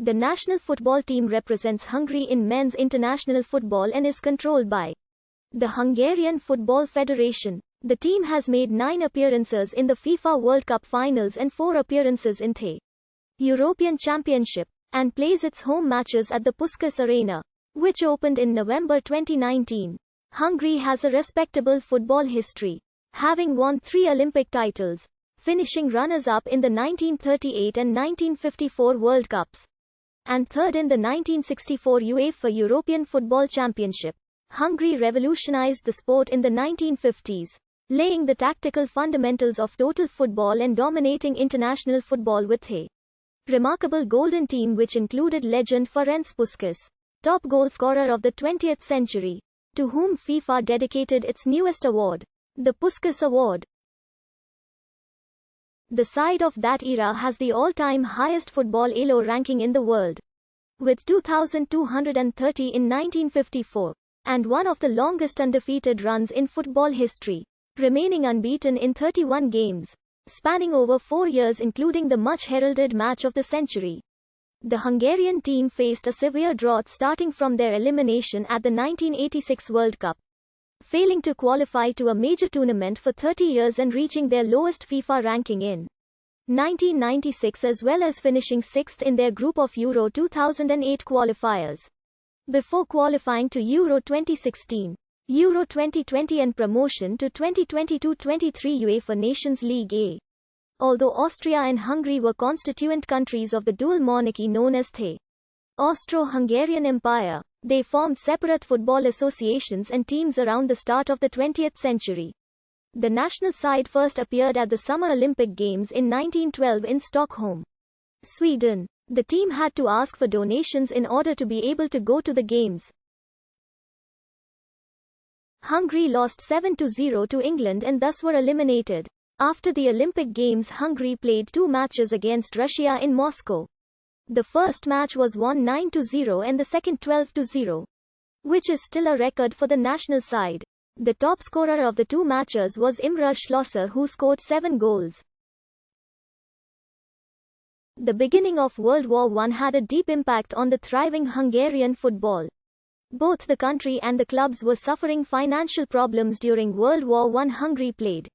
The national football team represents Hungary in men's international football and is controlled by the Hungarian Football Federation. The team has made 9 appearances in the FIFA World Cup finals and 4 appearances in the European Championship, and plays its home matches at the Puskás Arena, which opened in November 2019. Hungary has a respectable football history, having won 3 Olympic titles, finishing runners-up in the 1938 and 1954 World Cups, and third in the 1964 UEFA European Football Championship. Hungary revolutionized the sport in the 1950s, laying the tactical fundamentals of total football and dominating international football with a remarkable golden team which included legend Ferenc Puskás, top goalscorer of the 20th century, to whom FIFA dedicated its newest award, the Puskás Award. The side of that era has the all-time highest football ELO ranking in the world, with 2,230 in 1954, and one of the longest undefeated runs in football history, remaining unbeaten in 31 games, spanning over 4 years including the much-heralded match of the century. The Hungarian team faced a severe drought starting from their elimination at the 1986 World Cup, failing to qualify to a major tournament for 30 years and reaching their lowest FIFA ranking in 1996 as well as finishing 6th in their group of Euro 2008 qualifiers, before qualifying to Euro 2016, Euro 2020 and promotion to 2022-23 UEFA Nations League A. Although Austria and Hungary were constituent countries of the dual monarchy known as the Austro-Hungarian Empire, they formed separate football associations and teams around the start of the 20th century. The national side first appeared at the Summer Olympic Games in 1912 in Stockholm, Sweden. The team had to ask for donations in order to be able to go to the games. Hungary lost 7-0 to England and thus were eliminated. After the Olympic Games, Hungary played 2 matches against Russia in Moscow. The first match was won 9-0 and the second 12-0, which is still a record for the national side. The top scorer of the 2 matches was Imre Schlosser, who scored 7 goals. The beginning of World War I had a deep impact on the thriving Hungarian football. Both the country and the clubs were suffering financial problems during World War I. Hungary played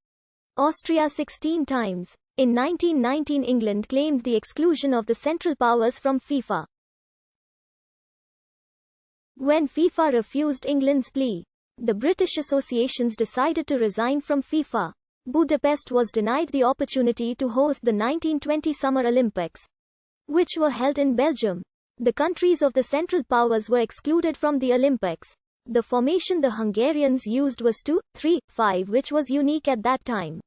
Austria 16 times. In 1919, England claimed the exclusion of the Central Powers from FIFA. When FIFA refused England's plea, the British associations decided to resign from FIFA. Budapest was denied the opportunity to host the 1920 Summer Olympics, which were held in Belgium. The countries of the Central Powers were excluded from the Olympics. The formation the Hungarians used was 2-3-5, which was unique at that time.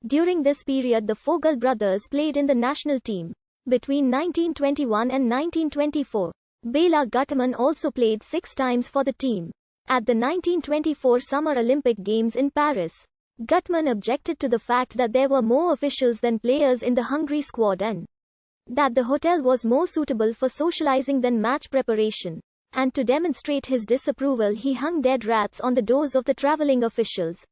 During this period, the Fogel brothers played in the national team. Between 1921 and 1924, Béla Gutman also played 6 times for the team. At the 1924 Summer Olympic Games in Paris, Gutman objected to the fact that there were more officials than players in the Hungary squad and that the hotel was more suitable for socializing than match preparation. And to demonstrate his disapproval, he hung dead rats on the doors of the traveling officials.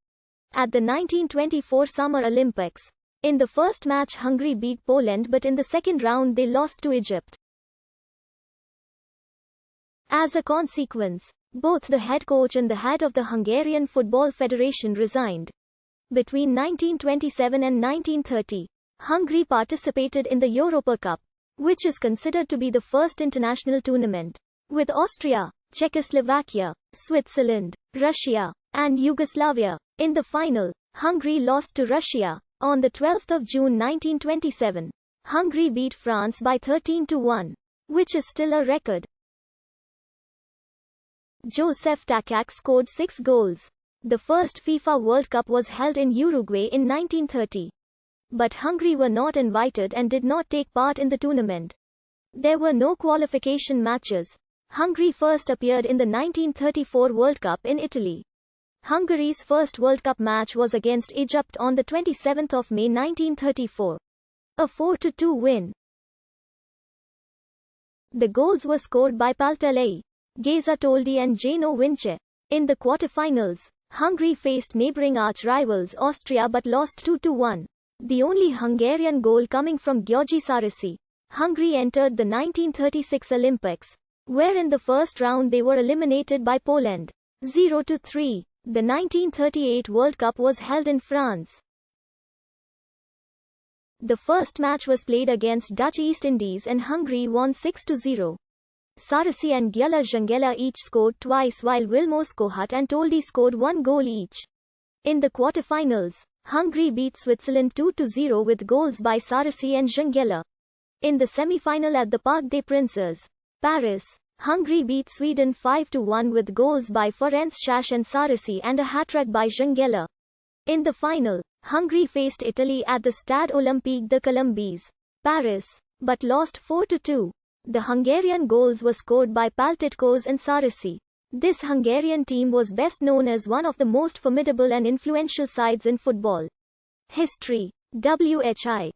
At the 1924 Summer Olympics, in the first match Hungary beat Poland, but in the second round they lost to Egypt. As a consequence, both the head coach and the head of the Hungarian Football Federation resigned. Between 1927 and 1930, Hungary participated in the Europa Cup, which is considered to be the first international tournament, with Austria, Czechoslovakia, Switzerland, Russia, and Yugoslavia. In the final, Hungary lost to Russia. On the 12th of June 1927, Hungary beat France by 13-1, which is still a record. Josef Takák scored 6 goals. The first FIFA World Cup was held in Uruguay in 1930. But Hungary were not invited and did not take part in the tournament. There were no qualification matches. Hungary first appeared in the 1934 World Cup in Italy. Hungary's first World Cup match was against Egypt on the 27th of May 1934. A 4-2 win. The goals were scored by Paltelei, Geza Toldi and Jano Vince. In the quarterfinals, Hungary faced neighboring arch-rivals Austria but lost 2-1. the only Hungarian goal coming from György Sarasi. Hungary entered the 1936 Olympics, where in the first round they were eliminated by Poland, 0-3. The 1938 World Cup was held in France. The first match was played against Dutch East Indies and Hungary won 6-0. Sarasi and Gyula each scored twice while Vilmos Kohut and Toldi scored one goal each. In the quarterfinals, Hungary beat Switzerland 2-0 with goals by Sarasi and Gyula. In the semi-final at the Parc des Princes, Paris, Hungary beat Sweden 5-1 with goals by Ferenc Sas and Sarasi and a hat-trick by Gyula. In the final, Hungary faced Italy at the Stade Olympique de Colombes, Paris, but lost 4-2. The Hungarian goals were scored by Paltitkos and Sarasi. This Hungarian team was best known as one of the most formidable and influential sides in football history. WHI